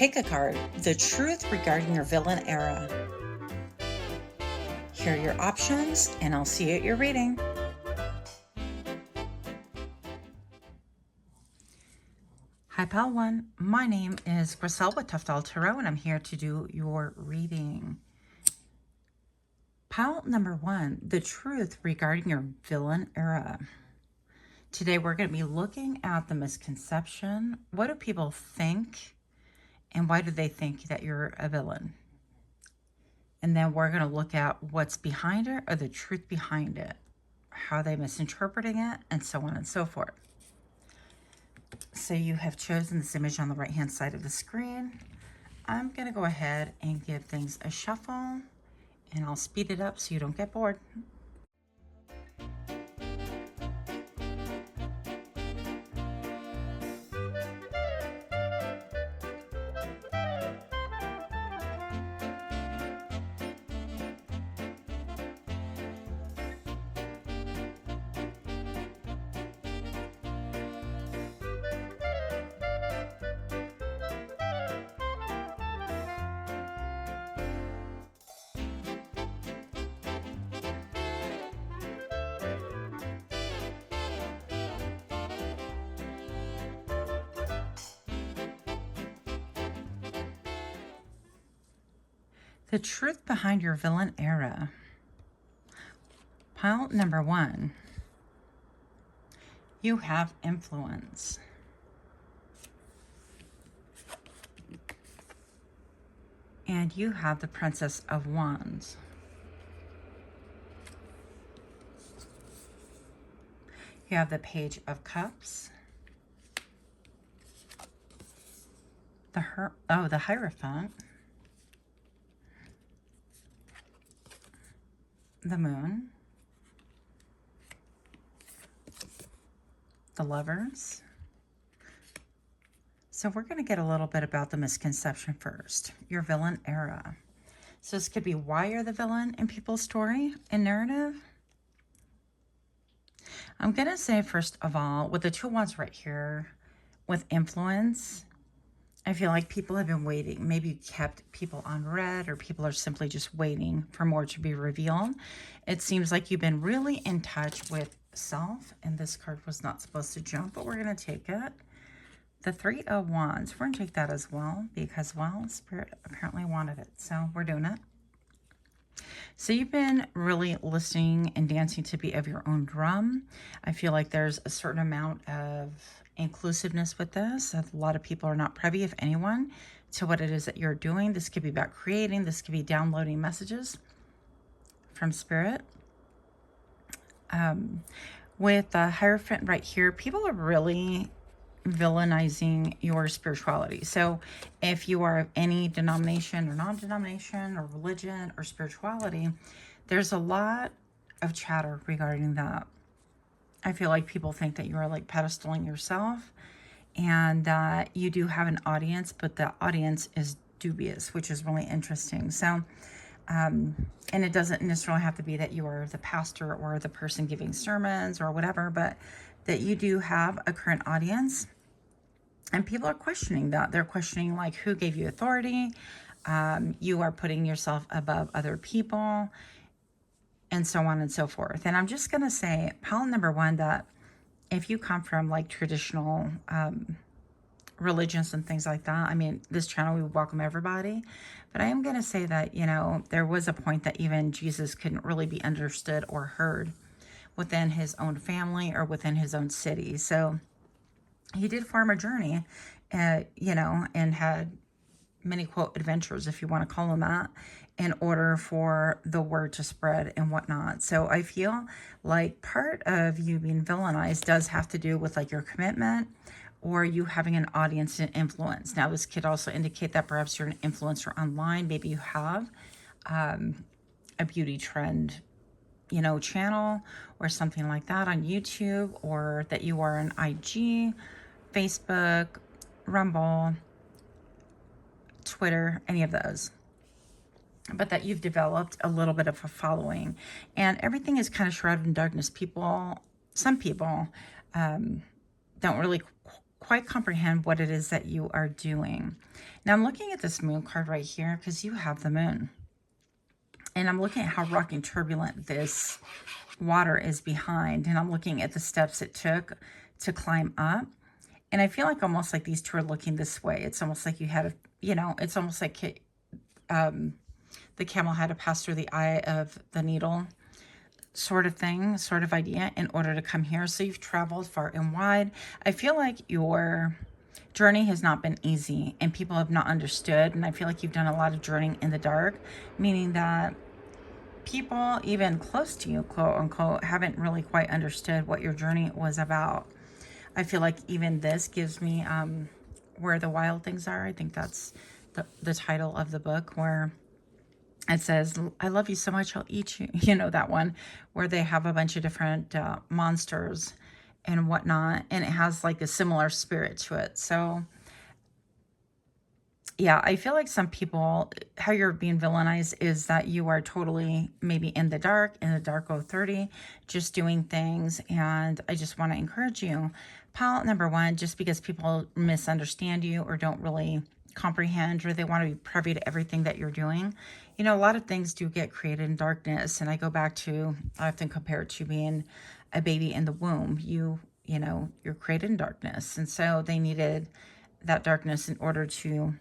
Pickacard, the truth regarding your villain era. Here are your options, and I'll see you at your reading. Hi, Pal One. My name is Griselle with Toughdolltarot, and I'm here to do your reading. Pal number 1, the truth regarding your villain era. Today, we're going to be looking at the misconception. What do people think, and why do they think that you're a villain? And then we're going to look at what's behind it, or the truth behind it, how they're misinterpreting it, and so on and so forth. So you have chosen this image on the right-hand side of the screen. I'm going to go ahead and give things a shuffle, and I'll speed it up so you don't get bored. The truth behind your villain era. Pile number 1. You have influence. And you have the Princess of Wands. You have the Page of Cups. The Hierophant. The Moon, the Lovers. So we're going to get a little bit about the misconception first, your villain era. So this could be why you're the villain in people's story and narrative. I'm going to say, first of all, with the 2 wands right here, with influence, I feel like people have been waiting. Maybe you kept people on red, or people are simply just waiting for more to be revealed. It seems like you've been really in touch with self, and this card was not supposed to jump, but we're going to take it. The 3 of Wands, we're going to take that as well, because, well, Spirit apparently wanted it, so we're doing it. So you've been really listening and dancing to beat of your own drum. I feel like there's a certain amount of inclusiveness with this. A lot of people are not privy, if anyone, to what it is that you're doing. This could be about creating. This could be downloading messages from Spirit. With the Hierophant right here, people are really villainizing your spirituality. So if you are of any denomination or non-denomination or religion or spirituality, there's a lot of chatter regarding that. I feel like people think that you are like pedestaling yourself, and that you do have an audience, but the audience is dubious, which is really interesting. So, and it doesn't necessarily have to be that you are the pastor or the person giving sermons or whatever, but that you do have a current audience, and people are questioning that. They're questioning, like, who gave you authority? You are putting yourself above other people, and so on and so forth. And I'm just going to say, pile number 1, that if you come from like traditional religions and things like that, I mean, this channel, we welcome everybody. But I am going to say that, you know, there was a point that even Jesus couldn't really be understood or heard within his own family or within his own city. So he did farm a journey, you know, and had many, quote, adventures, if you want to call them that, in order for the word to spread and whatnot. So I feel like part of you being villainized does have to do with like your commitment, or you having an audience and influence. Now, this could also indicate that perhaps you're an influencer online. Maybe you have a beauty trend, you know, channel or something like that on YouTube, or that you are on IG, Facebook, Rumble, Twitter, any of those. But that you've developed a little bit of a following, and everything is kind of shrouded in darkness. Some people don't really quite comprehend what it is that you are doing. Now I'm looking at this moon card right here because you have the moon. And I'm looking at how rocky and turbulent this water is behind. And I'm looking at the steps it took to climb up. And I feel like almost like these two are looking this way. It's almost like you had a, it's almost like the camel had to pass through the eye of the needle sort of thing, sort of idea in order to come here. So you've traveled far and wide. I feel like your journey has not been easy and people have not understood. And I feel like you've done a lot of journeying in the dark, meaning that people even close to you, quote unquote, haven't really quite understood what your journey was about. I feel like even this gives me Where the Wild Things Are. I think that's the title of the book, where it says, I love you so much, I'll eat you. You know, that one where they have a bunch of different monsters and whatnot. And it has like a similar spirit to it. So yeah, I feel like some people, how you're being villainized is that you are totally maybe in the dark 30, just doing things. And I just want to encourage you, pile number one, just because people misunderstand you or don't really comprehend, or they want to be privy to everything that you're doing. You know, a lot of things do get created in darkness. And I go back to, I often compare it to being a baby in the womb. You know, you're created in darkness. And so they needed that darkness in order to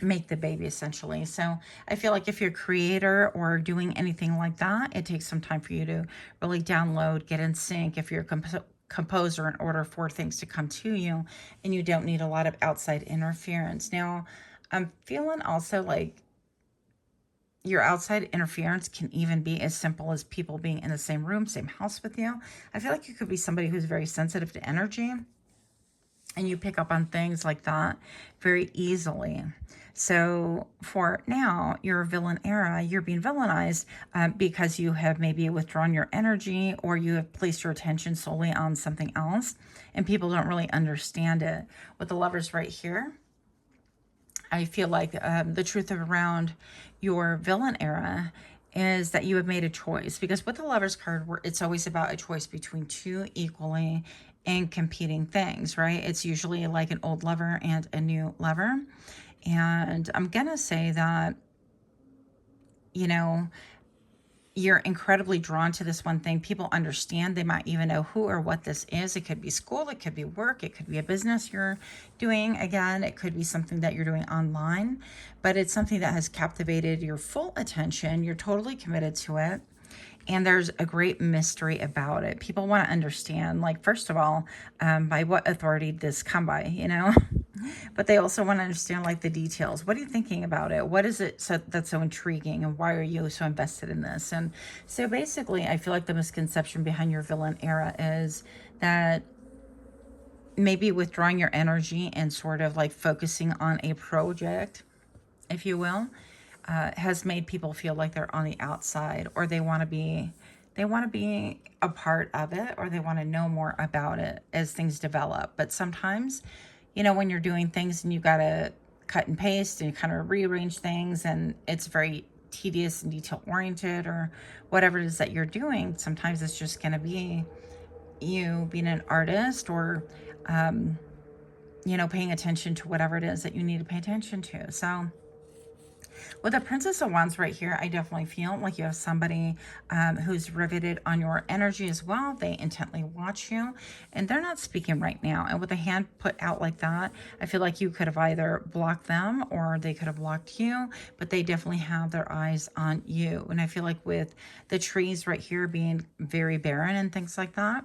make the baby, essentially. So I feel like if you're a creator or doing anything like that, it takes some time for you to really download, get in sync. If you're a composer, in order for things to come to you, and you don't need a lot of outside interference. Now, I'm feeling also like your outside interference can even be as simple as people being in the same room, same house with you. I feel like you could be somebody who's very sensitive to energy, and you pick up on things like that very easily. So for now, your villain era, you're being villainized because you have maybe withdrawn your energy, or you have placed your attention solely on something else, and people don't really understand it. With the Lovers right here, I feel like the truth around your villain era is that you have made a choice, because with the Lovers card, it's always about a choice between two equally and competing things, right? It's usually like an old lover and a new lover. And I'm gonna say that, you know, you're incredibly drawn to this one thing. People understand. They might even know who or what this is. It could be school, it could be work, it could be a business you're doing. Again, it could be something that you're doing online, but it's something that has captivated your full attention. You're totally committed to it. And there's a great mystery about it. People want to understand, like, first of all, by what authority did this come by, you know? But they also want to understand, like, the details. What are you thinking about it? What is it that's so intriguing? And why are you so invested in this? And so basically, I feel like the misconception behind your villain era is that maybe withdrawing your energy and sort of like focusing on a project, if you will, has made people feel like they're on the outside, or they want to be a part of it, or they want to know more about it as things develop. But sometimes, you know, when you're doing things and you got to cut and paste and kind of rearrange things, and it's very tedious and detail oriented, or whatever it is that you're doing, sometimes it's just going to be you being an artist, or you know, paying attention to whatever it is that you need to pay attention to. So with the Princess of Wands right here, I definitely feel like you have somebody who's riveted on your energy as well. They intently watch you, and they're not speaking right now. And with a hand put out like that, I feel like you could have either blocked them or they could have blocked you, but they definitely have their eyes on you. And I feel like with the trees right here being very barren and things like that,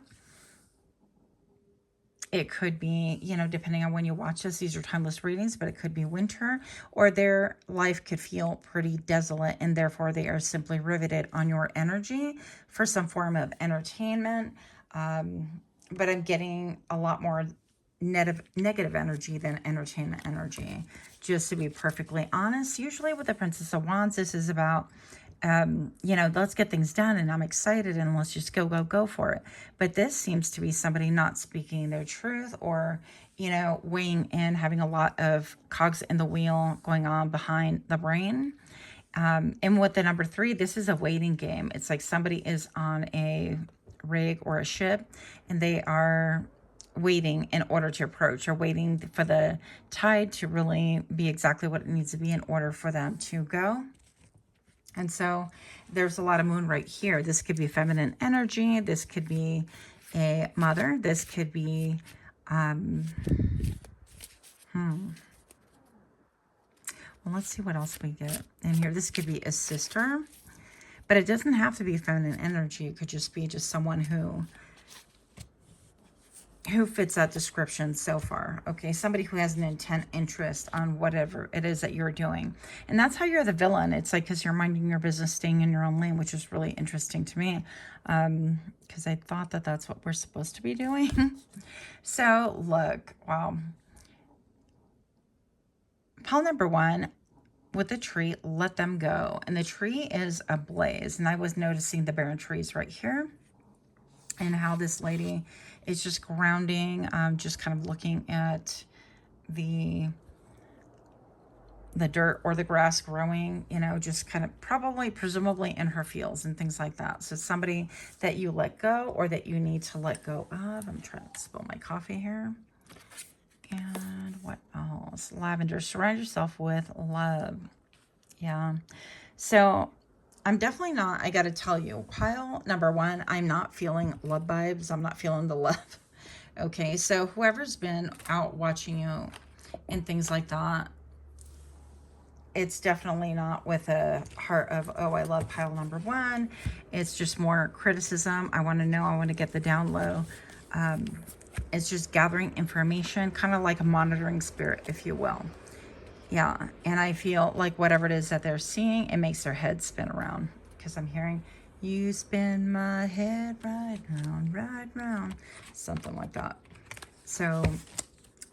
it could be, you know, depending on when you watch this, these are timeless readings, but it could be winter, or their life could feel pretty desolate, and therefore they are simply riveted on your energy for some form of entertainment. But I'm getting a lot more negative energy than entertainment energy, just to be perfectly honest. Usually with the Princess of Wands, this is about you know, let's get things done, and I'm excited, and let's just go for it. But this seems to be somebody not speaking their truth, or, you know, weighing in, having a lot of cogs in the wheel going on behind the brain. And with the number 3, this is a waiting game. It's like somebody is on a rig or a ship, and they are waiting in order to approach, or waiting for the tide to really be exactly what it needs to be in order for them to go. And so there's a lot of moon right here. This could be feminine energy. This could be a mother. This could be, well, let's see what else we get in here. This could be a sister, but it doesn't have to be feminine energy. It could just be someone who fits that description so far. Okay, somebody who has an intent interest on whatever it is that you're doing. And that's how you're the villain. It's like, because you're minding your business, staying in your own lane, which is really interesting to me, because I thought that that's what we're supposed to be doing. So look, wow. Pile number one, with the tree, let them go. And the tree is ablaze. And I was noticing the barren trees right here, and how this lady is just grounding, just kind of looking at the dirt or the grass growing, you know, just kind of probably, presumably in her fields and things like that. So somebody that you let go, or that you need to let go of. I'm trying to spill my coffee here. And what else? Lavender. Surround yourself with love. Yeah. So I'm definitely not, I got to tell you, pile number one, I'm not feeling love vibes. I'm not feeling the love. Okay. So whoever's been out watching you and things like that, it's definitely not with a heart of, oh, I love pile number one. It's just more criticism. I want to know, I want to get the down low. It's just gathering information, kind of like a monitoring spirit, if you will. Yeah, and I feel like whatever it is that they're seeing, it makes their head spin around, because I'm hearing, you spin my head right round, something like that. So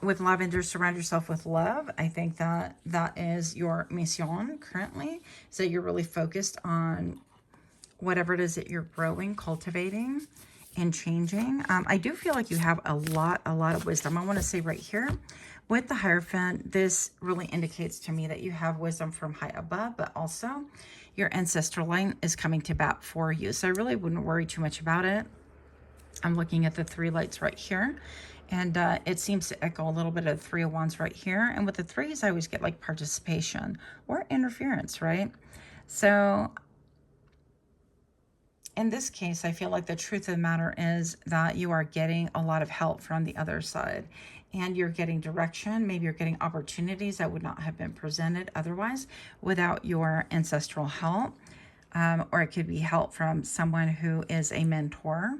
with lavender, surround yourself with love. I think that that is your mission currently. So you're really focused on whatever it is that you're growing, cultivating, and changing. I do feel like you have a lot of wisdom. I want to say right here, with the Hierophant, this really indicates to me that you have wisdom from high above, but also your ancestor line is coming to bat for you. So I really wouldn't worry too much about it. I'm looking at the three lights right here, and it seems to echo a little bit of 3 of Wands right here. And with the threes, I always get like participation or interference, right? So in this case, I feel like the truth of the matter is that you are getting a lot of help from the other side, and you're getting direction. Maybe you're getting opportunities that would not have been presented otherwise without your ancestral help. Or it could be help from someone who is a mentor,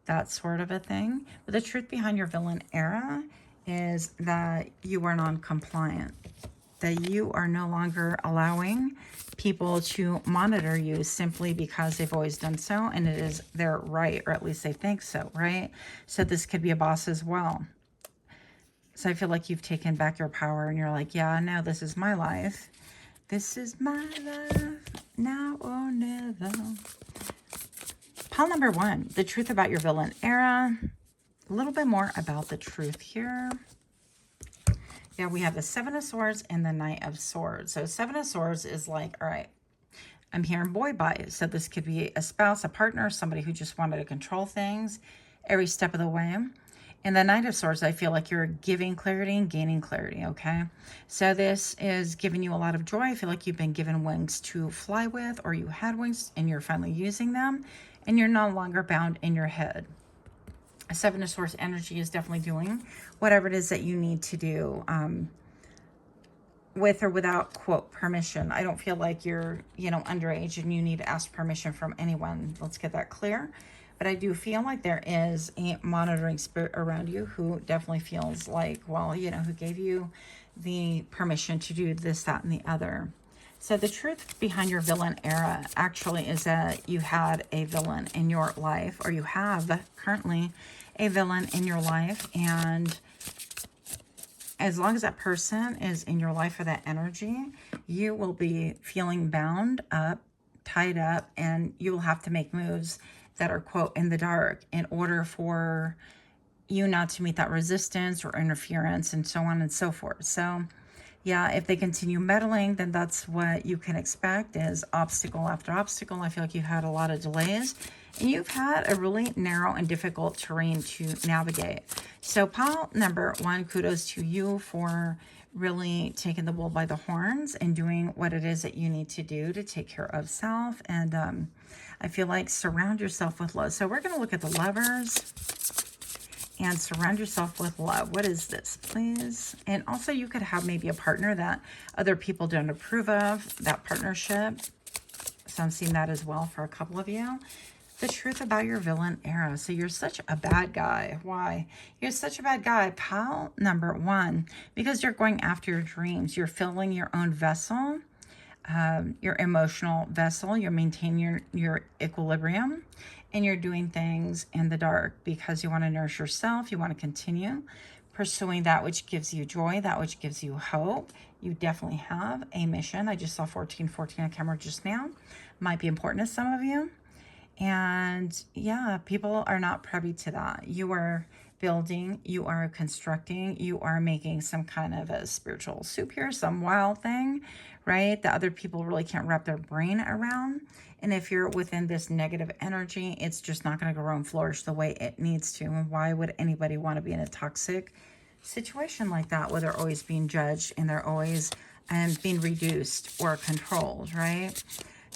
that sort of a thing. But the truth behind your villain era is that you are non-compliant, that you are no longer allowing people to monitor you simply because they've always done so, and it is their right, or at least they think so, right? So this could be a boss as well. So I feel like you've taken back your power, and you're like, yeah, no, this is my life. This is my life, now or never. Pile number one, the truth about your villain era. A little bit more about the truth here. Yeah, we have the Seven of Swords and the Knight of Swords. So Seven of Swords is like, all right, I'm hearing boy bye. So this could be a spouse, a partner, somebody who just wanted to control things every step of the way. And the Knight of Swords, I feel like you're giving clarity and gaining clarity, okay? So this is giving you a lot of joy. I feel like you've been given wings to fly with, or you had wings and you're finally using them, and you're no longer bound in your head. Seven of Swords energy is definitely doing whatever it is that you need to do with or without, quote, permission. I don't feel like you're, you know, underage and you need to ask permission from anyone. Let's get that clear. But I do feel like there is a monitoring spirit around you who definitely feels like, well, you know, who gave you the permission to do this, that, and the other. So the truth behind your villain era actually is that you had a villain in your life, or you have currently a villain in your life. And as long as that person is in your life for that energy, you will be feeling bound up, tied up, and you will have to make moves that are, quote, in the dark in order for you not to meet that resistance or interference and so on and so forth. So yeah, if they continue meddling, then that's what you can expect, is obstacle after obstacle. I feel like you had a lot of delays And you've had a really narrow and difficult terrain to navigate. So pile number 1, kudos to you for really taking the bull by the horns and doing what it is that you need to do to take care of self. And I feel like surround yourself with love. So we're going to look at the Lovers and surround yourself with love. What is this, please? And also you could have maybe a partner that other people don't approve of, that partnership. So I'm seeing that as well for a couple of you. The truth about your villain era. So you're such a bad guy. Why? You're such a bad guy. Pile number 1, because you're going after your dreams. You're filling your own vessel, your emotional vessel. You're maintaining your equilibrium, and you're doing things in the dark because you want to nourish yourself. You want to continue pursuing that which gives you joy, that which gives you hope. You definitely have a mission. I just saw 1414 on camera just now. Might be important to some of you. And yeah, people are not privy to that. You are building, you are constructing, you are making some kind of a spiritual soup here, some wild thing, right? That other people really can't wrap their brain around. And if you're within this negative energy, it's just not going to grow and flourish the way it needs to. And why would anybody want to be in a toxic situation like that, where they're always being judged and they're always being reduced or controlled, right?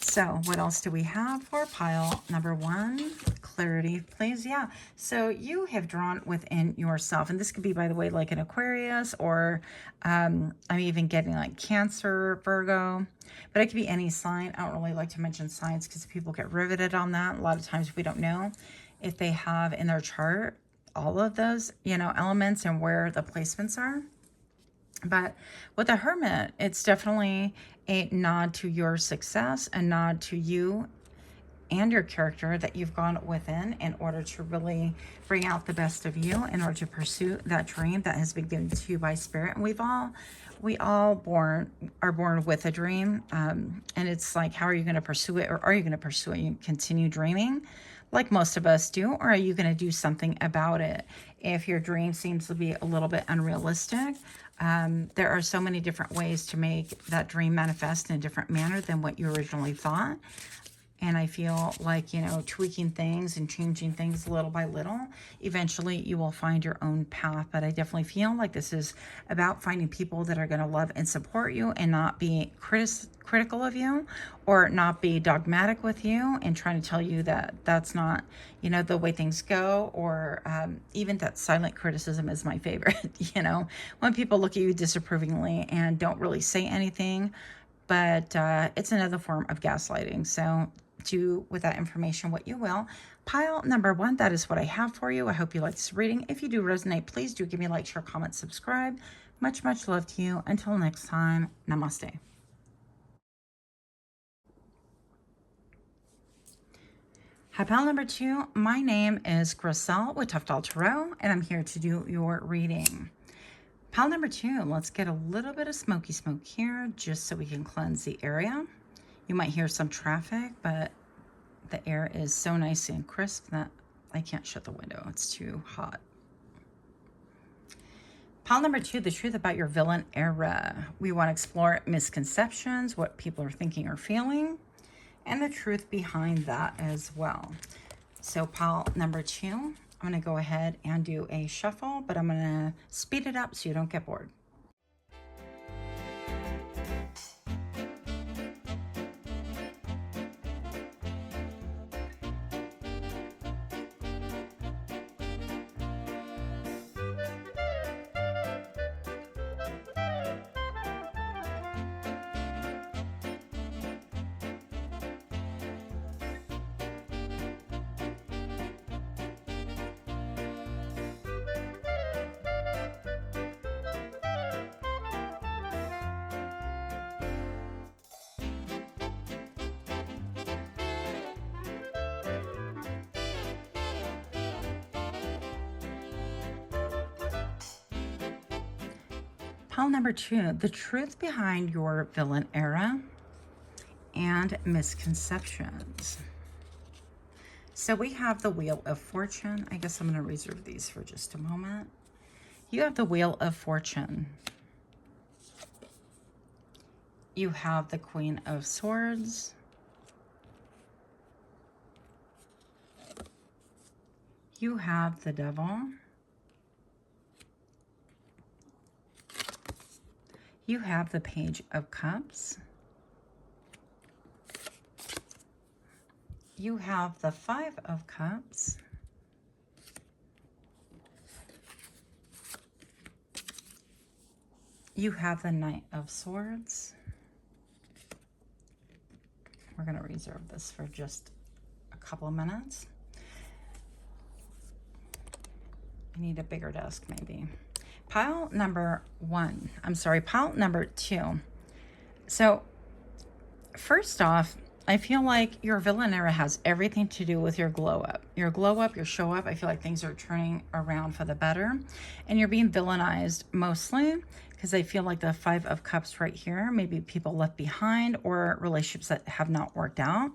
So what else do we have for pile number 1? Clarity, please. Yeah. So you have drawn within yourself. And this could be, by the way, like an Aquarius, or I'm even getting like Cancer, Virgo. But it could be any sign. I don't really like to mention signs because people get riveted on that. A lot of times we don't know if they have in their chart all of those, elements and where the placements are. But with the Hermit, it's definitely a nod to your success, a nod to you and your character that you've gone within in order to really bring out the best of you, in order to pursue that dream that has been given to you by Spirit. And we all are born with a dream. And it's like, how are you going to pursue it? Or are you going to pursue it? You continue dreaming like most of us do, or are you going to do something about it? If your dream seems to be a little bit unrealistic, there are so many different ways to make that dream manifest in a different manner than what you originally thought. And I feel like, tweaking things and changing things little by little, eventually you will find your own path. But I definitely feel like this is about finding people that are going to love and support you and not be critical of you, or not be dogmatic with you and trying to tell you that that's not, the way things go, or even that silent criticism is my favorite, when people look at you disapprovingly and don't really say anything, but it's another form of gaslighting. So do with that information what you will. Pile number 1, that is what I have for you. I hope you like this reading. If you do resonate, please do give me a like, share, comment, subscribe. Much, much love to you. Until next time, namaste. Hi, pile number 2. My name is Griselle with Toughdolltarot, and I'm here to do your reading. Pile number 2, let's get a little bit of smoky smoke here, just so we can cleanse the area. You might hear some traffic, but the air is so nice and crisp that I can't shut the window. It's too hot. Pile number 2, the truth about your villain era. We want to explore misconceptions, what people are thinking or feeling, and the truth behind that as well. So pile number 2, I'm going to go ahead and do a shuffle, but I'm going to speed it up so you don't get bored. Pile number 2, the truth behind your villain era and misconceptions. So we have the Wheel of Fortune. I guess I'm going to reserve these for just a moment. You have the Wheel of Fortune. You have the Queen of Swords. You have the Devil. You have the Page of Cups. You have the Five of Cups. You have the Knight of Swords. We're going to reserve this for just a couple of minutes. I need a bigger desk maybe. Pile number two. So first off, I feel like your villain era has everything to do with your glow up. Your glow up, your show up, I feel like things are turning around for the better. And you're being villainized mostly because I feel like the Five of Cups right here, maybe people left behind or relationships that have not worked out.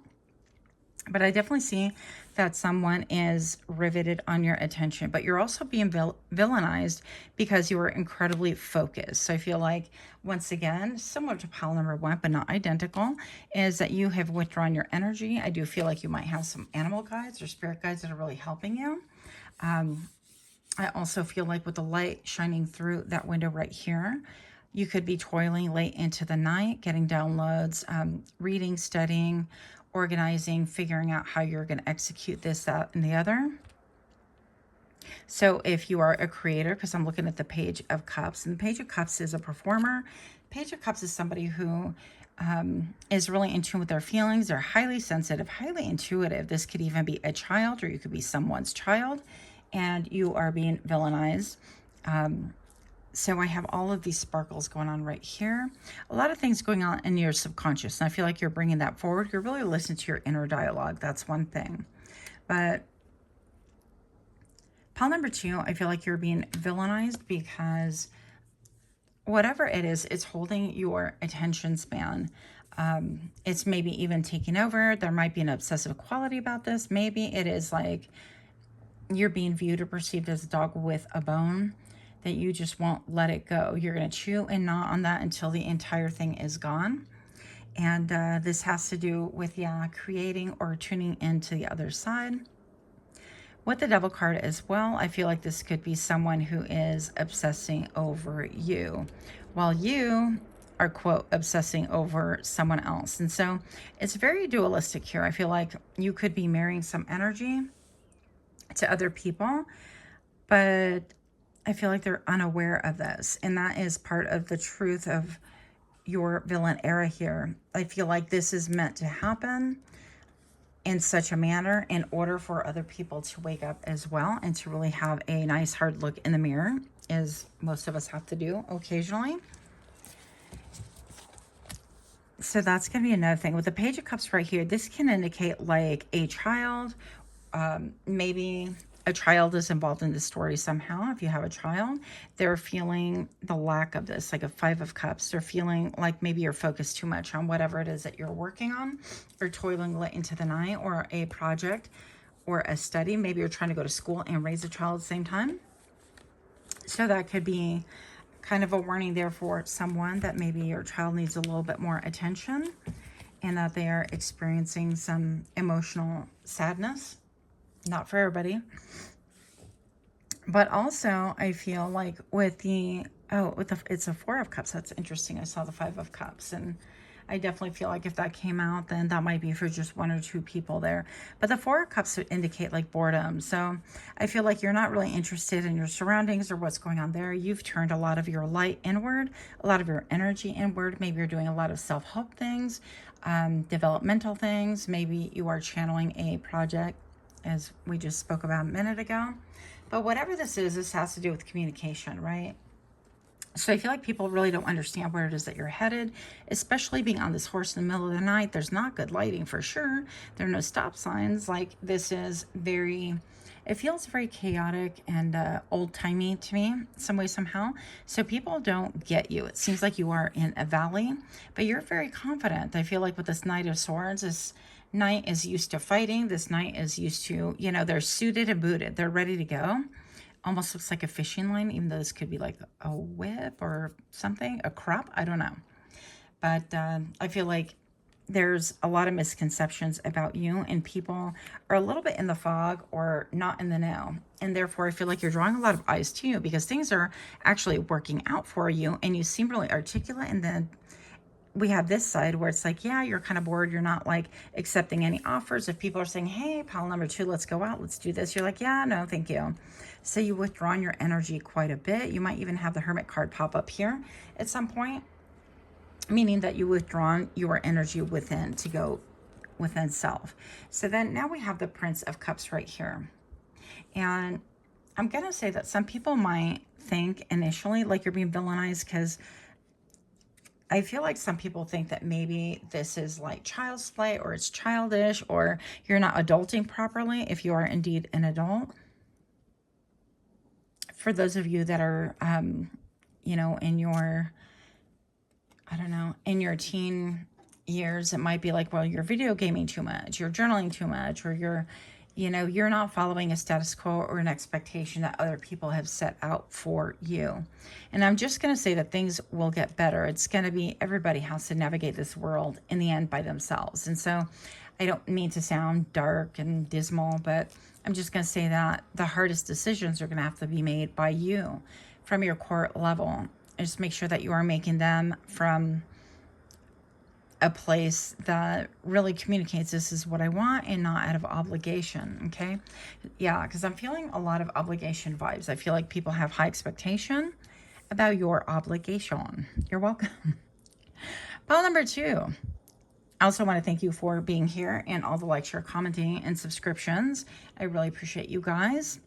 But I definitely see that someone is riveted on your attention, but you're also being villainized because you are incredibly focused. So I feel like, once again, similar to pile number one, but not identical, is that you have withdrawn your energy. I do feel like you might have some animal guides or spirit guides that are really helping you. I also feel like with the light shining through that window right here, you could be toiling late into the night, getting downloads, reading, studying, organizing, figuring out how you're going to execute this, that, and the other. So if you are a creator, because I'm looking at the Page of Cups, and the Page of Cups is a performer. Page of Cups is somebody who is really in tune with their feelings. They're highly sensitive, highly intuitive. This could even be a child, or you could be someone's child, and you are being villainized. So I have all of these sparkles going on right here. A lot of things going on in your subconscious. And I feel like you're bringing that forward. You're really listening to your inner dialogue. That's one thing. But pile number two, I feel like you're being villainized because whatever it is, it's holding your attention span. It's maybe even taking over. There might be an obsessive quality about this. Maybe it is like you're being viewed or perceived as a dog with a bone, that you just won't let it go. You're going to chew and gnaw on that until the entire thing is gone. And this has to do with, creating or tuning into the other side. With the Devil card as well, I feel like this could be someone who is obsessing over you, while you are, quote, obsessing over someone else. And so it's very dualistic here. I feel like you could be mirroring some energy to other people, but I feel like they're unaware of this. And that is part of the truth of your villain era here. I feel like this is meant to happen in such a manner in order for other people to wake up as well and to really have a nice hard look in the mirror, as most of us have to do occasionally. So that's going to be another thing. With the Page of Cups right here, this can indicate like a child, maybe a child is involved in the story somehow. If you have a child, they're feeling the lack of this, like a Five of Cups. They're feeling like maybe you're focused too much on whatever it is that you're working on, or toiling late into the night, or a project or a study. Maybe you're trying to go to school and raise a child at the same time. So that could be kind of a warning there for someone, that maybe your child needs a little bit more attention and that they are experiencing some emotional sadness. Not for everybody. But also, I feel like with the, it's a Four of Cups. That's interesting. I saw the Five of Cups, and I definitely feel like if that came out, then that might be for just one or two people there. But the Four of Cups would indicate like boredom. So I feel like you're not really interested in your surroundings or what's going on there. You've turned a lot of your light inward, a lot of your energy inward. Maybe you're doing a lot of self-help things, developmental things. Maybe you are channeling a project, as we just spoke about a minute ago. But whatever this is, this has to do with communication, right? So I feel like people really don't understand where it is that you're headed, especially being on this horse in the middle of the night. There's not good lighting for sure. There are no stop signs. Like, this is very, it feels very chaotic and old-timey to me, some way, somehow. So people don't get you. It seems like you are in a valley, but you're very confident. I feel like with this Knight of Swords, this Knight is used to fighting. This Knight is used to, they're suited and booted. They're ready to go. Almost looks like a fishing line, even though this could be like a whip or something, a crop. I don't know. But I feel like there's a lot of misconceptions about you, and people are a little bit in the fog or not in the know. And therefore, I feel like you're drawing a lot of eyes to you because things are actually working out for you and you seem really articulate. And then we have this side where it's like, yeah, you're kind of bored. You're not like accepting any offers. If people are saying, hey, pile number 2, let's go out, let's do this, you're like, yeah, no, thank you. So you withdrawn your energy quite a bit. You might even have the Hermit card pop up here at some point, meaning that you withdrawn your energy within to go within self. So then now we have the Prince of Cups right here. And I'm going to say that some people might think initially like you're being villainized, because I feel like some people think that maybe this is like child's play, or it's childish, or you're not adulting properly if you are indeed an adult. For those of you that are, you know, in your, I don't know, in your teen years, it might be like, well, you're video gaming too much, you're journaling too much, or you're, you know, you're not following a status quo or an expectation that other people have set out for you. And I'm just going to say that things will get better. It's going to be, everybody has to navigate this world in the end by themselves. And so I don't mean to sound dark and dismal, but I'm just going to say that the hardest decisions are going to have to be made by you from your core level. And just make sure that you are making them from a place that really communicates, this is what I want, and not out of obligation. Okay. Yeah. Cause I'm feeling a lot of obligation vibes. I feel like people have high expectation about your obligation. You're welcome. Pile number 2. I also want to thank you for being here and all the likes, share, commenting, and subscriptions. I really appreciate you guys.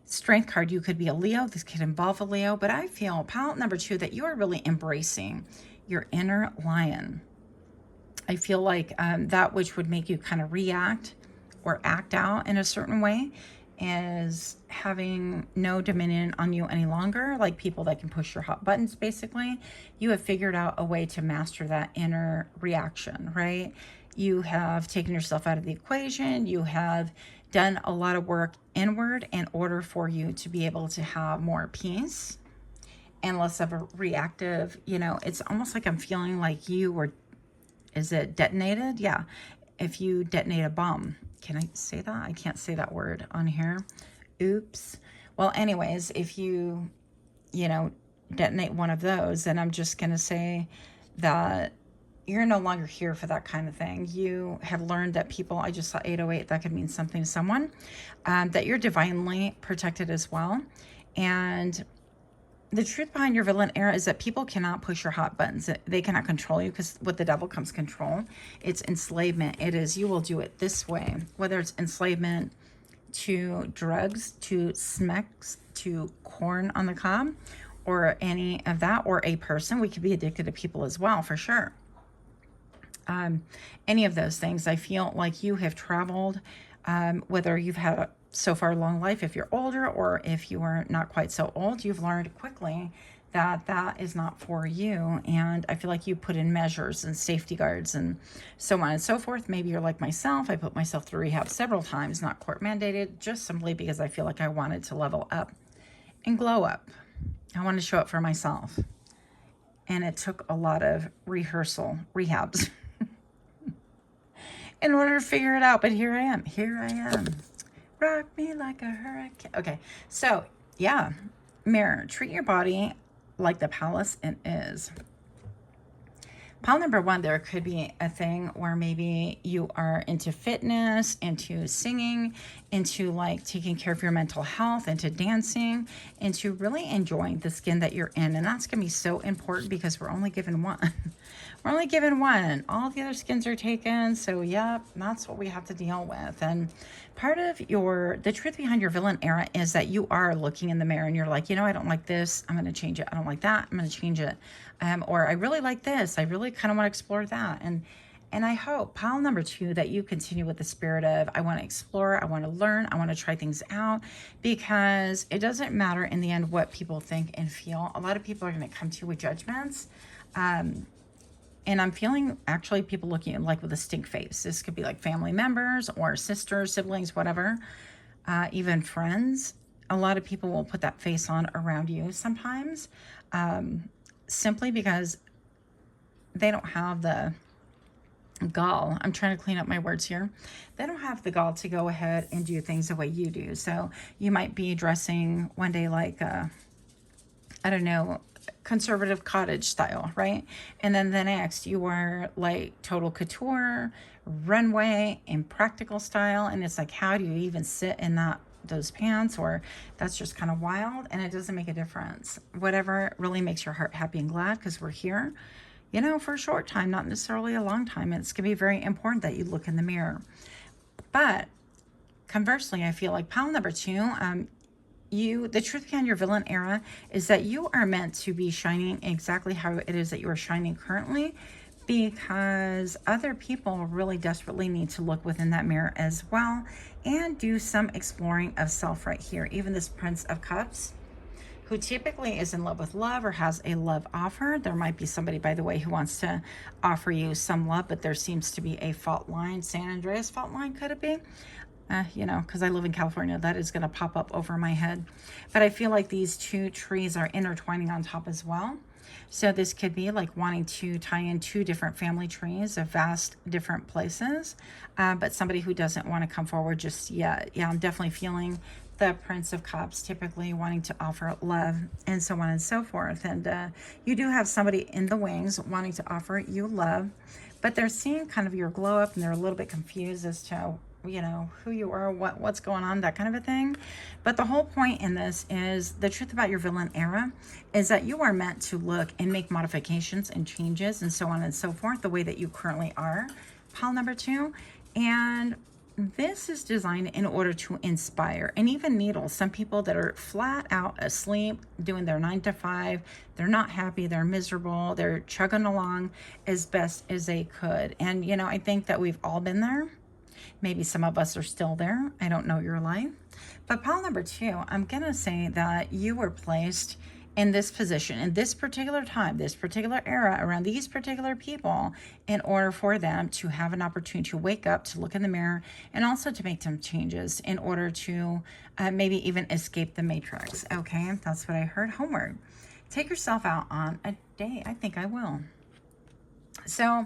Strength card, you could be a Leo. This could involve a Leo, but I feel pile number 2 that you are really embracing your inner lion. I feel like that which would make you kind of react or act out in a certain way is having no dominion on you any longer. Like people that can push your hot buttons, basically. You have figured out a way to master that inner reaction, right? You have taken yourself out of the equation. You have done a lot of work inward in order for you to be able to have more peace and less of a reactive, you know, it's almost like I'm feeling like you were, is it detonated? Yeah. If you detonate a bomb, can I say that? I can't say that word on here. Oops. Well, anyways, if you, you know, detonate one of those, then I'm just going to say that you're no longer here for that kind of thing. You have learned that people, I just saw 808, that could mean something to someone, that you're divinely protected as well. And the truth behind your villain era is that people cannot push your hot buttons. They cannot control you, because with the devil comes control. It's enslavement. It is, you will do it this way, whether it's enslavement to drugs, to smecks, to corn on the cob, or any of that, or a person. We could be addicted to people as well, for sure. Any of those things. I feel like you have traveled, whether you've had a so far long life, if you're older, or if you are not quite so old, you've learned quickly that that is not for you. And I feel like you put in measures and safety guards and so on and so forth. Maybe you're like myself. I put myself through rehab several times, not court mandated, just simply because I feel like I wanted to level up and glow up. I wanted to show up for myself. And it took a lot of rehabs in order to figure it out. But here I am. Rock me like a hurricane. Okay, so yeah, mirror, treat your body like the palace it is. Pile number 1, there could be a thing where maybe you are into fitness, into singing, into like taking care of your mental health, into dancing, into really enjoying the skin that you're in. And that's going to be so important because we're only given one. We're only given one. All the other skins are taken. So yeah, that's what we have to deal with. And part of the truth behind your villain era is that you are looking in the mirror and you're like, you know, I don't like this. I'm going to change it. I don't like that. I'm going to change it. Or I really like this. I really kind of want to explore that. And I hope, pile number 2, that you continue with the spirit of, I want to explore, I want to learn, I want to try things out, because it doesn't matter in the end what people think and feel. A lot of people are going to come to you with judgments. And I'm feeling actually people looking at like with a stink face. This could be like family members or sisters, siblings, whatever, even friends. A lot of people will put that face on around you sometimes, simply because they don't have the gall. I'm trying to clean up my words here. They don't have the gall to go ahead and do things the way you do. So you might be dressing one day like, I don't know, conservative cottage style, right? And then the next you are like total couture, runway, impractical style. And it's like, how do you even sit in those pants? Or that's just kind of wild, and it doesn't make a difference. Whatever really makes your heart happy and glad, because we're here, you know, for a short time, not necessarily a long time. It's going to be very important that you look in the mirror. But conversely, I feel like pile number 2, the truth behind your villain era is that you are meant to be shining exactly how it is that you are shining currently, because other people really desperately need to look within that mirror as well and do some exploring of self right here. Even this Prince of Cups, who typically is in love with love or has a love offer. There might be somebody, by the way, who wants to offer you some love, but there seems to be a fault line. San Andreas fault line, could it be? You know, because I live in California, that is going to pop up over my head. But I feel like these 2 trees are intertwining on top as well. So this could be like wanting to tie in 2 different family trees of vast different places, but somebody who doesn't want to come forward just yet. Yeah, I'm definitely feeling the Prince of Cups typically wanting to offer love and so on and so forth. And you do have somebody in the wings wanting to offer you love, but they're seeing kind of your glow up and they're a little bit confused as to, you know, who you are, what's going on, that kind of a thing. But the whole point in this is the truth about your villain era is that you are meant to look and make modifications and changes and so on and so forth the way that you currently are, pile number 2. And this is designed in order to inspire and even needle some people that are flat out asleep doing their 9 to 5. They're not happy, they're miserable, they're chugging along as best as they could. And you know, I think that we've all been there. Maybe some of us are still there. I don't know your life. But pile number 2, I'm gonna say that you were placed in this position, in this particular time, this particular era, around these particular people, in order for them to have an opportunity to wake up, to look in the mirror, and also to make some changes in order to maybe even escape the matrix. Okay, that's what I heard. Homework. Take yourself out on a date. I think I will. So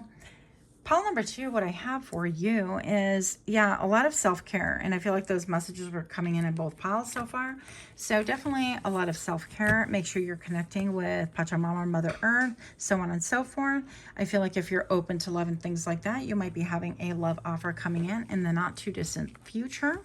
pile number 2, what I have for you is, yeah, a lot of self-care. And I feel like those messages were coming in both piles so far. So definitely a lot of self-care. Make sure you're connecting with Pachamama, Mother Earth, so on and so forth. I feel like if you're open to love and things like that, you might be having a love offer coming in the not too distant future.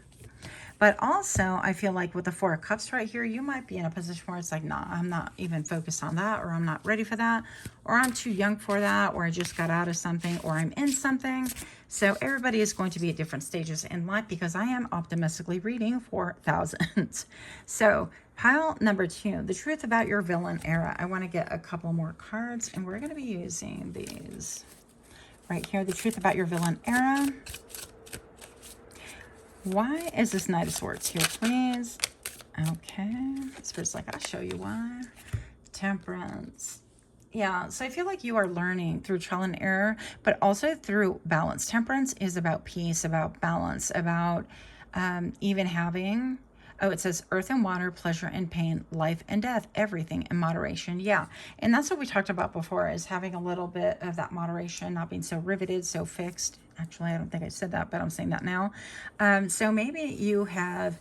But also, I feel like with the 4 of Cups right here, you might be in a position where it's like, nah, I'm not even focused on that, or I'm not ready for that, or I'm too young for that, or I just got out of something, or I'm in something. So everybody is going to be at different stages in life, because I am optimistically reading for thousands. So pile number 2, the truth about your villain era. I want to get a couple more cards, and we're going to be using these right here. The truth about your villain era. Why is this Knight of Swords here, please? Okay. Spirit's like, I'll show you why. Temperance. Yeah, so I feel like you are learning through trial and error, but also through balance. Temperance is about peace, about balance, about even having, oh, it says earth and water, pleasure and pain, life and death, everything in moderation. Yeah, and that's what we talked about before, is having a little bit of that moderation, not being so riveted, so fixed. Actually, I don't think I said that, but I'm saying that now. So maybe you have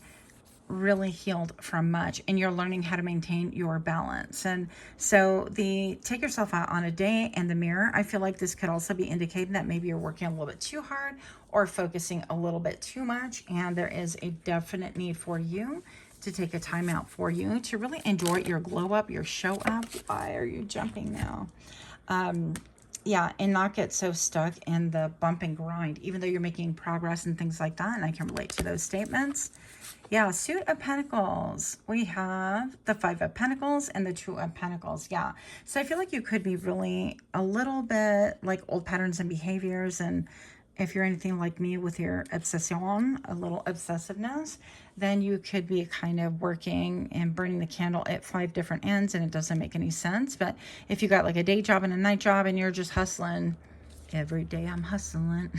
really healed from much and you're learning how to maintain your balance. And so the take yourself out on a day and the mirror, I feel like this could also be indicating that maybe you're working a little bit too hard or focusing a little bit too much, and there is a definite need for you to take a time out for you to really enjoy your glow up, your show up. Why are you jumping now? Yeah, and not get so stuck in the bump and grind, even though you're making progress and things like that. And I can relate to those statements. Yeah, Suit of Pentacles. We have the 5 of Pentacles and the 2 of Pentacles. Yeah, so I feel like you could be really a little bit like old patterns and behaviors. And if you're anything like me with your obsession, a little obsessiveness, then you could be kind of working and burning the candle at 5 different ends, and it doesn't make any sense. But if you got like a day job and a night job and you're just hustling, every day I'm hustling.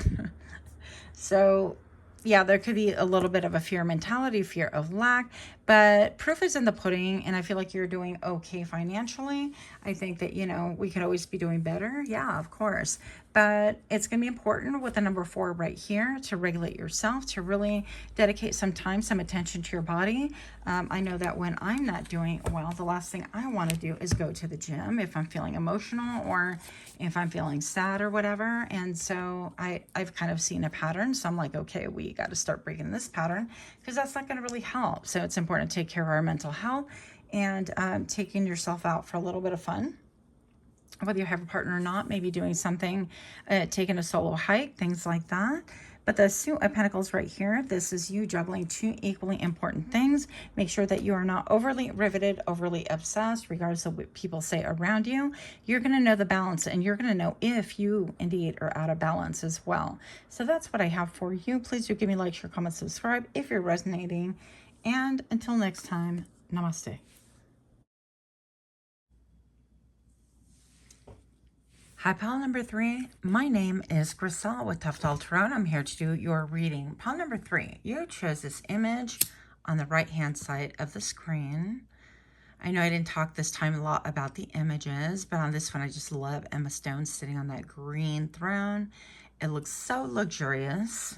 So yeah, there could be a little bit of a fear mentality, fear of lack, but proof is in the pudding, and I feel like you're doing okay financially. I think that, you know, we could always be doing better. Yeah, of course. But it's going to be important with the number 4 right here to regulate yourself, to really dedicate some time, some attention to your body. I know that when I'm not doing well, the last thing I want to do is go to the gym if I'm feeling emotional or if I'm feeling sad or whatever. And so I've kind of seen a pattern. So I'm like, okay, we got to start breaking this pattern, because that's not going to really help. So it's important to take care of our mental health and taking yourself out for a little bit of fun, whether you have a partner or not, maybe doing something, taking a solo hike, things like that. But the Suit of Pentacles right here, this is you juggling 2 equally important things. Make sure that you are not overly riveted, overly obsessed, regardless of what people say around you. You're going to know the balance, and you're going to know if you indeed are out of balance as well. So that's what I have for you. Please do give me a like, share, comment, subscribe if you're resonating. And until next time, namaste. Hi, pile number 3. My name is Griselle with Toughdolltarot. I'm here to do your reading. Pile number 3, you chose this image on the right-hand side of the screen. I know I didn't talk this time a lot about the images, but on this one, I just love Emma Stone sitting on that green throne. It looks so luxurious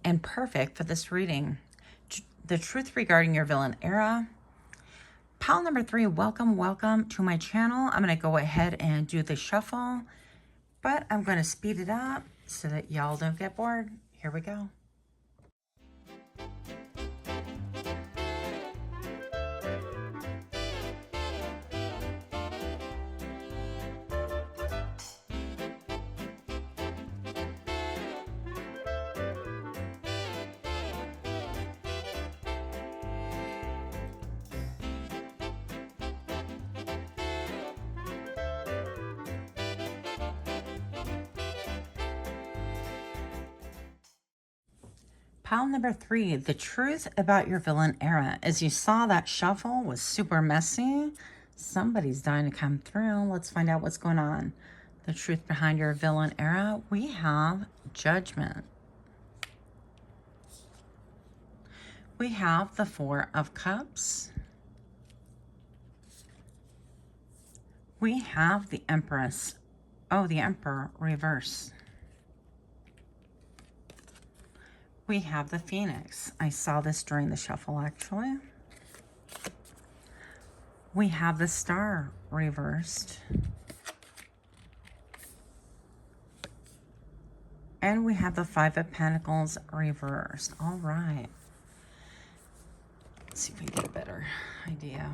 and perfect for this reading. The truth regarding your villain era. Pile number 3, welcome to my channel. I'm going to go ahead and do the shuffle, but I'm going to speed it up so that y'all don't get bored. Here we go. Pile number 3, the truth about your villain era. As you saw, that shuffle was super messy. Somebody's dying to come through. Let's find out what's going on. The truth behind your villain era. We have Judgment. We have the 4 of Cups. We have the Empress. Oh, the Emperor reverse. We have the Phoenix. I saw this during the shuffle, actually. We have the Star reversed. And we have the 5 of Pentacles reversed. All right. Let's see if we can get a better idea.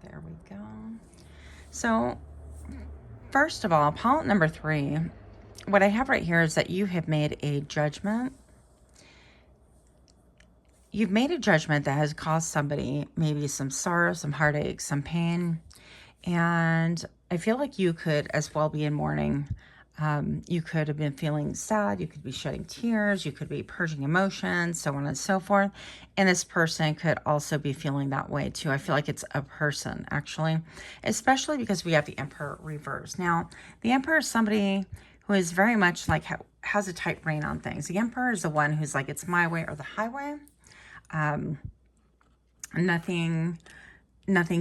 There we go. So, first of all, pile number 3, what I have right here is that you have made a judgment. You've made a judgment that has caused somebody maybe some sorrow, some heartache, some pain. And I feel like you could as well be in mourning. You could have been feeling sad. You could be shedding tears. You could be purging emotions, so on and so forth. And this person could also be feeling that way too. I feel like it's a person, actually, especially because we have the Emperor reversed. Now, the Emperor is somebody who is very much like has a tight brain on things. The Emperor is the one who's like, it's my way or the highway. Nothing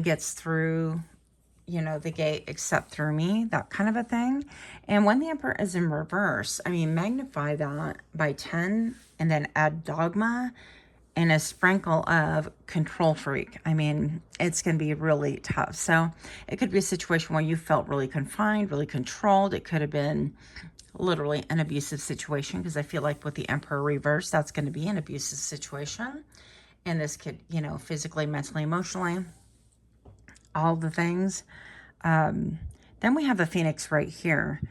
gets through, you know, the gate except through me, that kind of a thing. And when the Emperor is in reverse, I mean, magnify that by 10 and then add dogma and a sprinkle of control freak. I mean, it's going to be really tough. So it could be a situation where you felt really confined, really controlled. It could have been literally an abusive situation, because I feel like with the Emperor reverse, that's going to be an abusive situation. And this could, you know, physically, mentally, emotionally, all the things. Then we have the Phoenix right here,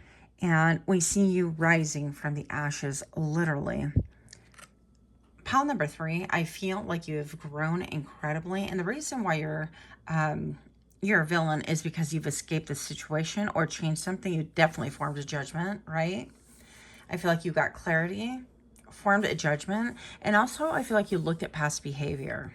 and we see you rising from the ashes, literally. Pile number 3, I feel like you have grown incredibly, and the reason why you're a villain is because you've escaped the situation or changed something. You definitely formed a judgment, right? I feel like you got clarity, formed a judgment, and also I feel like you looked at past behavior.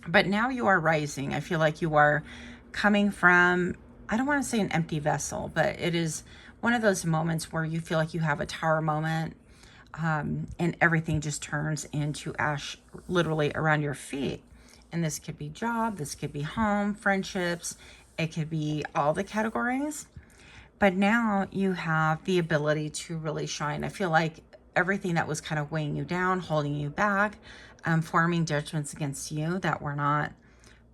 But now you are rising. I feel like you are coming from, I don't want to say an empty vessel, but it is one of those moments where you feel like you have a tower moment, and everything just turns into ash literally around your feet. And this could be job, this could be home, friendships, It could be all the categories. But now you have the ability to really shine. I feel like everything that was kind of weighing you down, holding you back, forming judgments against you that were not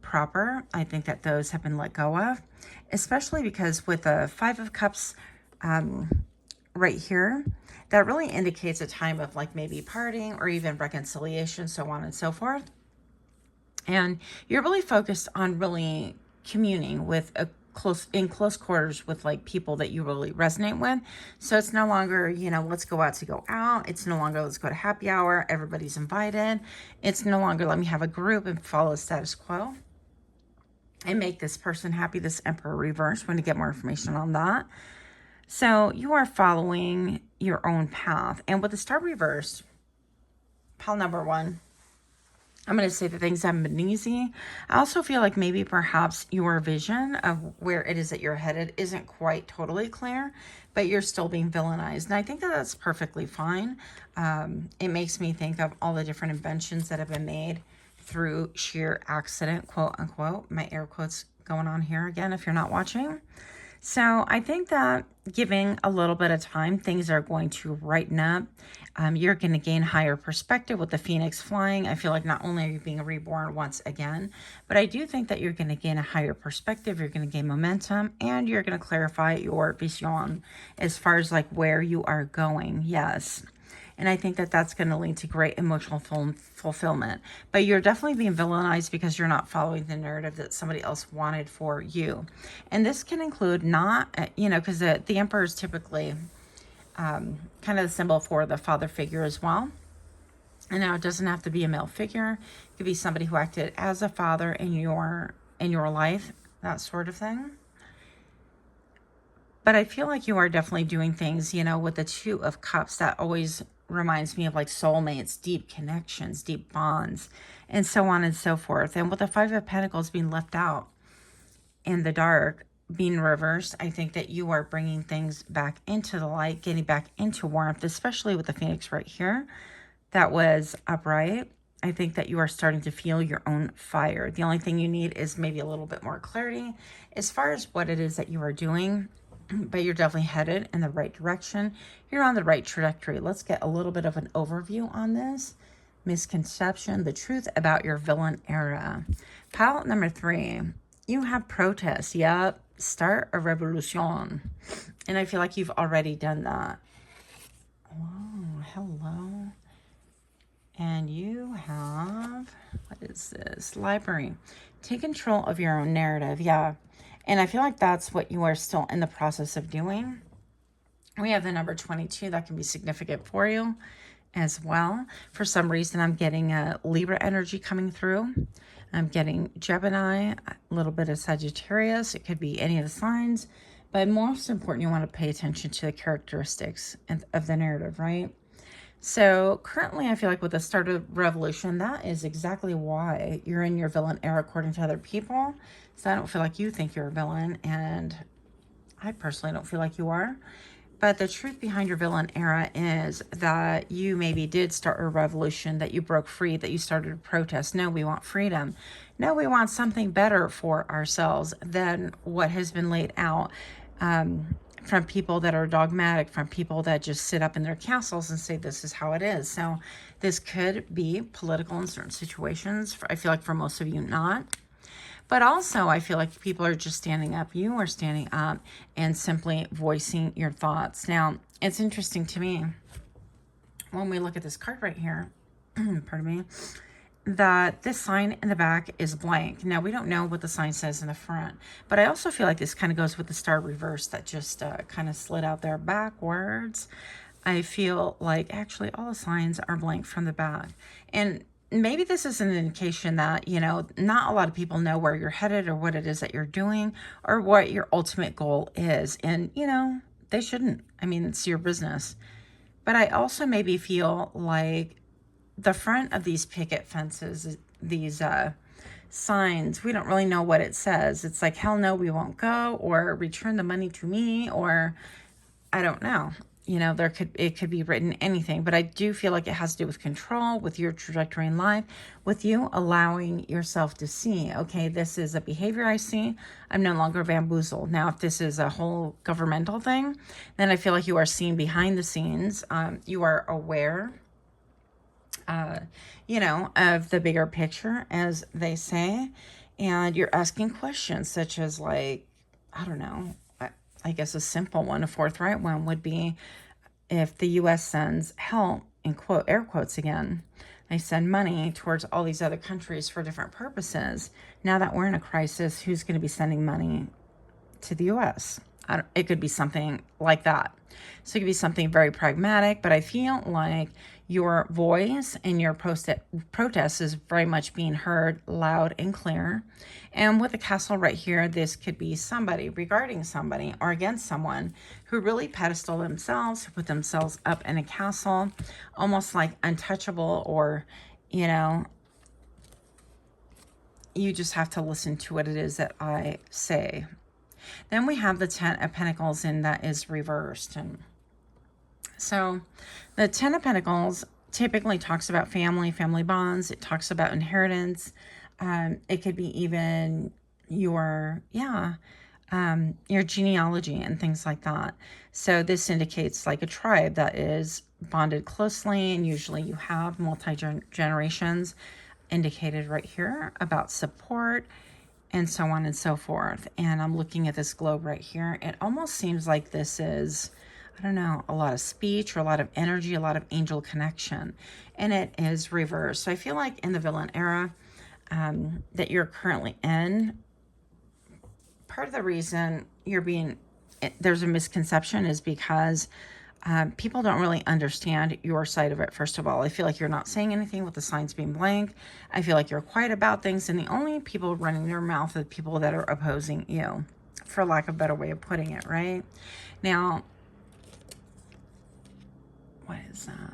proper, I think that those have been let go of, especially because with the Five of Cups right here, that really indicates a time of like maybe parting or even reconciliation, so on and so forth. And you're really focused on really communing with in close quarters with like people that you really resonate with. So it's no longer, let's go out to go out. It's no longer, let's go to happy hour. Everybody's invited. It's no longer, let me have a group and follow status quo and make this person happy. This Emperor reverse. We're going to get more information on that. So you are following your own path. And with the Star reversed, pile number 1, I'm going to say that things haven't been easy. I also feel like maybe perhaps your vision of where it is that you're headed isn't quite totally clear, but you're still being villainized. And I think that that's perfectly fine. It makes me think of all the different inventions that have been made through sheer accident, quote unquote. My air quotes going on here again if you're not watching. So I think that giving a little bit of time, things are going to brighten up. You're going to gain higher perspective with the Phoenix flying. I feel like not only are you being reborn once again, but I do think that you're going to gain a higher perspective. You're going to gain momentum, and you're going to clarify your vision as far as like where you are going. Yes. And I think that that's going to lead to great emotional fulfillment. But you're definitely being villainized because you're not following the narrative that somebody else wanted for you. And this can include not, because the Emperor is typically kind of the symbol for the father figure as well. And now it doesn't have to be a male figure. It could be somebody who acted as a father in your life, that sort of thing. But I feel like you are definitely doing things, with the Two of Cups, that always reminds me of like soulmates, deep connections, deep bonds, and so on and so forth. And with the Five of Pentacles being left out in the dark, being reversed, I think that you are bringing things back into the light, getting back into warmth, especially with the Phoenix right here that was upright. I think that you are starting to feel your own fire. The only thing you need is maybe a little bit more clarity as far as what it is that you are doing. But you're definitely headed in the right direction. You're on the right trajectory. Let's get a little bit of an overview on this. Misconception, the truth about your villain era. Pile number 3, you have protest. Yep, start a revolution. And I feel like you've already done that. Whoa, hello. And you have, what is this? Library. Take control of your own narrative. Yeah. And I feel like that's what you are still in the process of doing. We have the number 22. That can be significant for you as well. For some reason, I'm getting a Libra energy coming through. I'm getting Gemini, a little bit of Sagittarius. It could be any of the signs. But most important, you want to pay attention to the characteristics of the narrative, right? So currently, I feel like with the start of revolution, that is exactly why you're in your villain era according to other people. So I don't feel like you think you're a villain, and I personally don't feel like you are. But the truth behind your villain era is that you maybe did start a revolution, that you broke free, that you started a protest. No, we want freedom. No, we want something better for ourselves than what has been laid out. From people that are dogmatic, from people that just sit up in their castles and say this is how it is. So this could be political in certain situations. I feel like for most of you, not. But also, I feel like people are just standing up. You are standing up and simply voicing your thoughts. Now, it's interesting to me when we look at this card right here, pardon me, that this sign in the back is blank. Now, we don't know what the sign says in the front, but I also feel like this kind of goes with the star reverse that just kind of slid out there backwards. I feel like actually all the signs are blank from the back. And maybe this is an indication that, not a lot of people know where you're headed or what it is that you're doing or what your ultimate goal is. And, they shouldn't. I mean, it's your business. But I also maybe feel like the front of these picket fences, these signs, we don't really know what it says. It's like, hell no, we won't go, or return the money to me, or I don't know. You know, it could be written anything, but I do feel like it has to do with control, with your trajectory in life, with you allowing yourself to see, okay, this is a behavior I see. I'm no longer bamboozled. Now, if this is a whole governmental thing, then I feel like you are seeing behind the scenes. You are aware, you know, of the bigger picture, as they say, and you're asking questions such as, like, I don't know, I guess a simple one, a forthright one would be, if the U.S. sends help, in quote, air quotes again, they send money towards all these other countries for different purposes. Now that we're in a crisis, who's going to be sending money to the U.S.? It could be something like that. So it could be something very pragmatic, but I feel like your voice and your protest is very much being heard loud and clear. And with the castle right here, this could be somebody regarding somebody or against someone who really pedestal themselves, who put themselves up in a castle, almost like untouchable, or, you know, you just have to listen to what it is that I say. Then we have the 10 of Pentacles, and that is reversed. And so the 10 of Pentacles typically talks about family bonds. It talks about inheritance. It could be even your genealogy and things like that. So this indicates like a tribe that is bonded closely, and usually you have multi-generations indicated right here about support and so on and so forth. And I'm looking at this globe right here. It almost seems like this is, I don't know, a lot of speech or a lot of energy, a lot of angel connection. And it is reversed. So I feel like in the villain era that you're currently in, part of the reason there's a misconception is because people don't really understand your side of it. First of all, I feel like you're not saying anything with the signs being blank. I feel like you're quiet about things, and the only people running their mouth are the people that are opposing you, for lack of a better way of putting it, right? Now, what is that?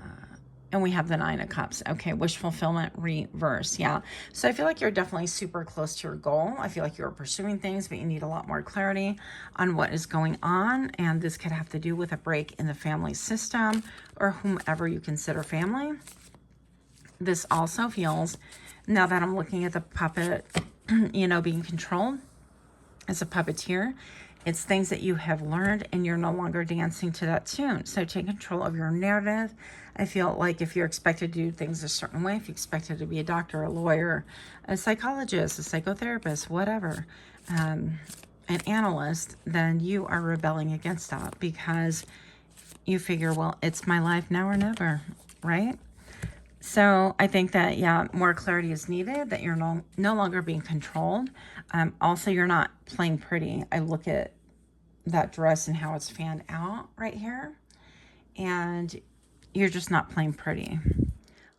And we have the 9 of Cups. Okay, wish fulfillment reverse. Yeah. So I feel like you're definitely super close to your goal. I feel like you're pursuing things, but you need a lot more clarity on what is going on. And this could have to do with a break in the family system or whomever you consider family. This also feels, now that I'm looking at the puppet, you know, being controlled as a puppeteer, it's things that you have learned and you're no longer dancing to that tune. So take control of your narrative. I feel like if you're expected to do things a certain way, if you're expected to be a doctor, a lawyer, a psychologist, a psychotherapist, whatever, an analyst, then you are rebelling against that because you figure, well, it's my life now or never, right? So I think that, yeah, more clarity is needed, that you're no longer being controlled. Also, you're not playing pretty. I look at that dress and how it's fanned out right here, and you're just not playing pretty.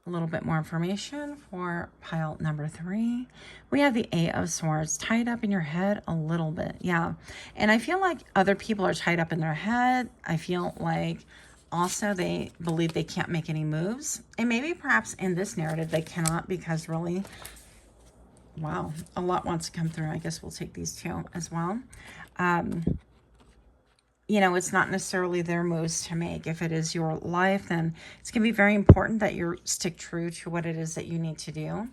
A little bit more information for pile number 3. We have the 8 of Swords, tied up in your head a little bit. Yeah. And I feel like other people are tied up in their head. I feel like also they believe they can't make any moves. And maybe perhaps in this narrative they cannot, because really, wow, a lot wants to come through. I guess we'll take these two as well. You know, it's not necessarily their moves to make. If it is your life, then it's going to be very important that you stick true to what it is that you need to do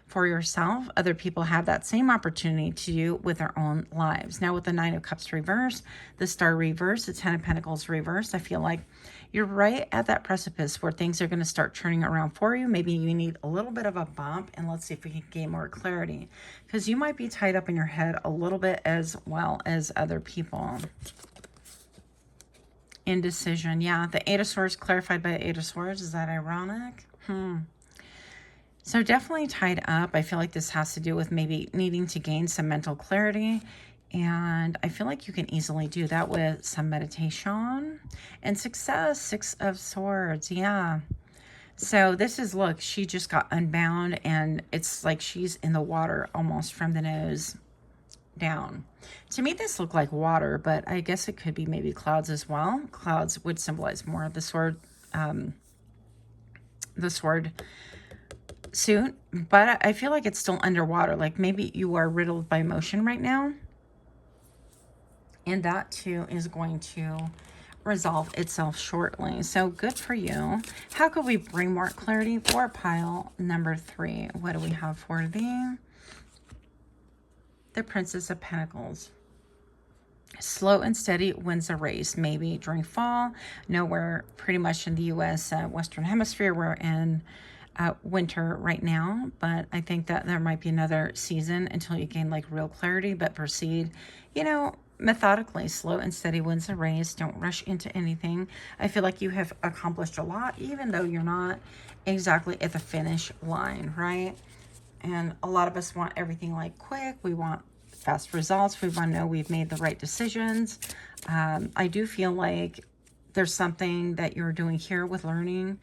for yourself. Other people have that same opportunity to do with their own lives. Now, with the 9 of Cups reverse, the Star reverse, the 10 of Pentacles reverse, I feel like you're right at that precipice where things are going to start turning around for you. Maybe you need a little bit of a bump, and let's see if we can gain more clarity, because you might be tied up in your head a little bit as well as other people. Indecision. Yeah, the 8 of Swords clarified by the 8 of Swords. Is that ironic? So definitely tied up. I feel like this has to do with maybe needing to gain some mental clarity. And I feel like you can easily do that with some meditation. And success, 6 of Swords. Yeah. So this is, look, she just got unbound, and it's like she's in the water almost from the nose down. To me, this looked like water, but I guess it could be maybe clouds as well. Clouds would symbolize more of the sword suit, but I feel like it's still underwater. Like maybe you are riddled by emotion right now, and that too is going to resolve itself shortly. So good for you. How could we bring more clarity for pile number 3? What do we have for the Princess of Pentacles? Slow and steady wins a race, maybe during fall. No, we're pretty much in the U.S. Western Hemisphere. We're in winter right now, but I think that there might be another season until you gain like real clarity, but proceed, you know, methodically. Slow and steady wins a race. Don't rush into anything. I feel like you have accomplished a lot, even though you're not exactly at the finish line, right? And a lot of us want everything like quick. We want fast results. We want to know we've made the right decisions. I do feel like there's something that you're doing here with learning,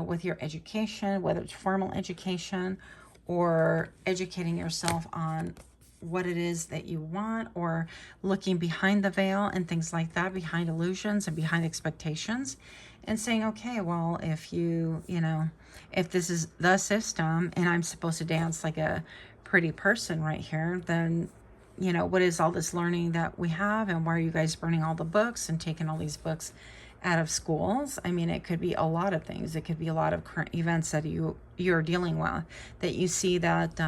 with your education, whether it's formal education or educating yourself on what it is that you want, or looking behind the veil and things like that, behind illusions and behind expectations, and saying, okay, well, if if this is the system and I'm supposed to dance like a pretty person right here, then what is all this learning that we have, and why are you guys burning all the books and taking all these books out of schools? I mean, it could be a lot of things. It could be a lot of current events that you're dealing with, that you see that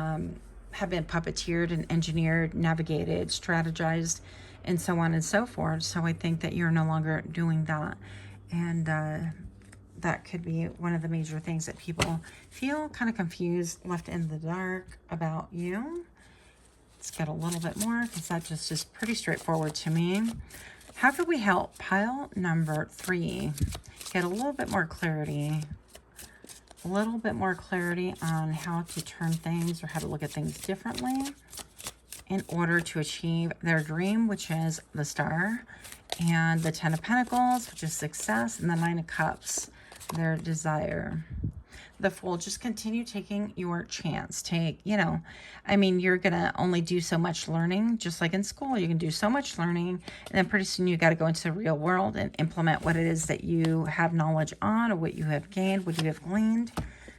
have been puppeteered and engineered, navigated, strategized, and so on and so forth. So I think that you're no longer doing that. And that could be one of the major things that people feel kind of confused, left in the dark about you. Let's get a little bit more, because that just is pretty straightforward to me. How could we help pile number 3 get a little bit more clarity? A little bit more clarity on how to turn things, or how to look at things differently in order to achieve their dream, which is the Star, and the 10 of Pentacles, which is success, and the 9 of Cups, their desire. The Fool. Just continue taking your chance. I mean, you're going to only do so much learning, just like in school. You can do so much learning, and then pretty soon you got to go into the real world and implement what it is that you have knowledge on, or what you have gained, what you have gleaned.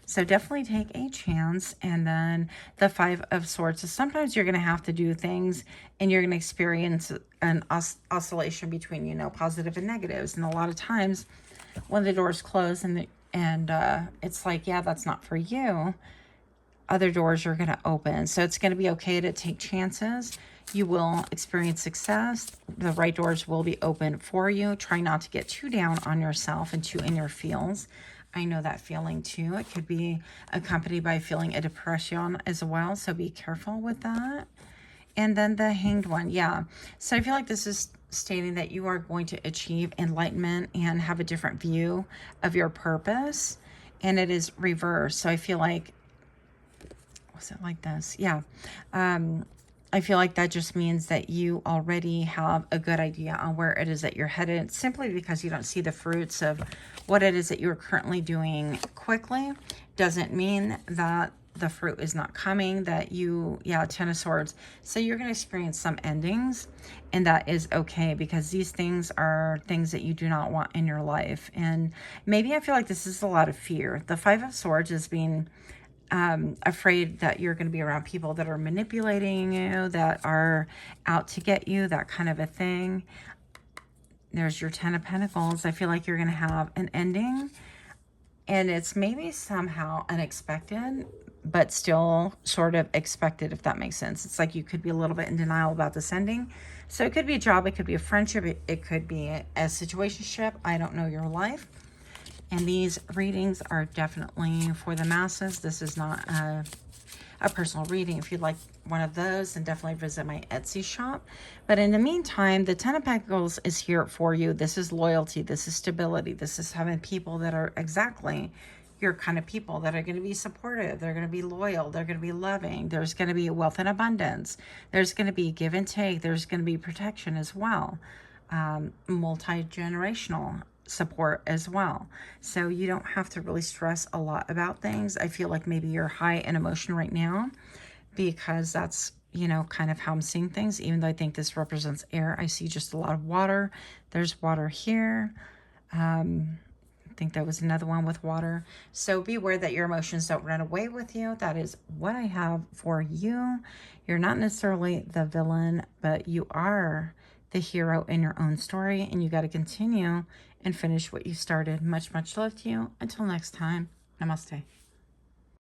So definitely take a chance. And then the 5 of Swords. So sometimes you're going to have to do things, and you're going to experience an oscillation between, positive and negatives. And a lot of times when the doors close and it's like, yeah, that's not for you, other doors are going to open. So it's going to be okay to take chances. You will experience success. The right doors will be open for you. Try not to get too down on yourself and too in your feels. I know that feeling too. It could be accompanied by feeling a depression as well. So be careful with that. And then the Hanged One. Yeah. So I feel like this is stating that you are going to achieve enlightenment and have a different view of your purpose. And it is reversed. So I feel like, was it like this? Yeah. I feel like that just means that you already have a good idea on where it is that you're headed, simply because you don't see the fruits of what it is that you're currently doing quickly. Doesn't mean that the fruit is not coming, that 10 of Swords. So you're going to experience some endings, and that is okay, because these things are things that you do not want in your life. And maybe I feel like this is a lot of fear. The 5 of Swords is being afraid that you're going to be around people that are manipulating you, that are out to get you, that kind of a thing. There's your 10 of Pentacles. I feel like you're going to have an ending, and it's maybe somehow unexpected, but still sort of expected, if that makes sense. It's like you could be a little bit in denial about this ending. So it could be a job, it could be a friendship, it could be a situationship. I don't know your life. And these readings are definitely for the masses. This is not a personal reading. If you'd like one of those, then definitely visit my Etsy shop. But in the meantime, the 10 of Pentacles is here for you. This is loyalty. This is stability. This is having people that are exactly your kind of people, that are going to be supportive. They're going to be loyal. They're going to be loving. There's going to be wealth and abundance. There's going to be give and take. There's going to be protection as well. Multi-generational support as well. So you don't have to really stress a lot about things. I feel like maybe you're high in emotion right now, because that's, kind of how I'm seeing things. Even though I think this represents air, I see just a lot of water. There's water here. I think that was another one with water. So be aware that your emotions don't run away with you. That is what I have for you. You're not necessarily the villain, but you are the hero in your own story, and you got to continue and finish what you started. Much, much love to you. Until next time, namaste.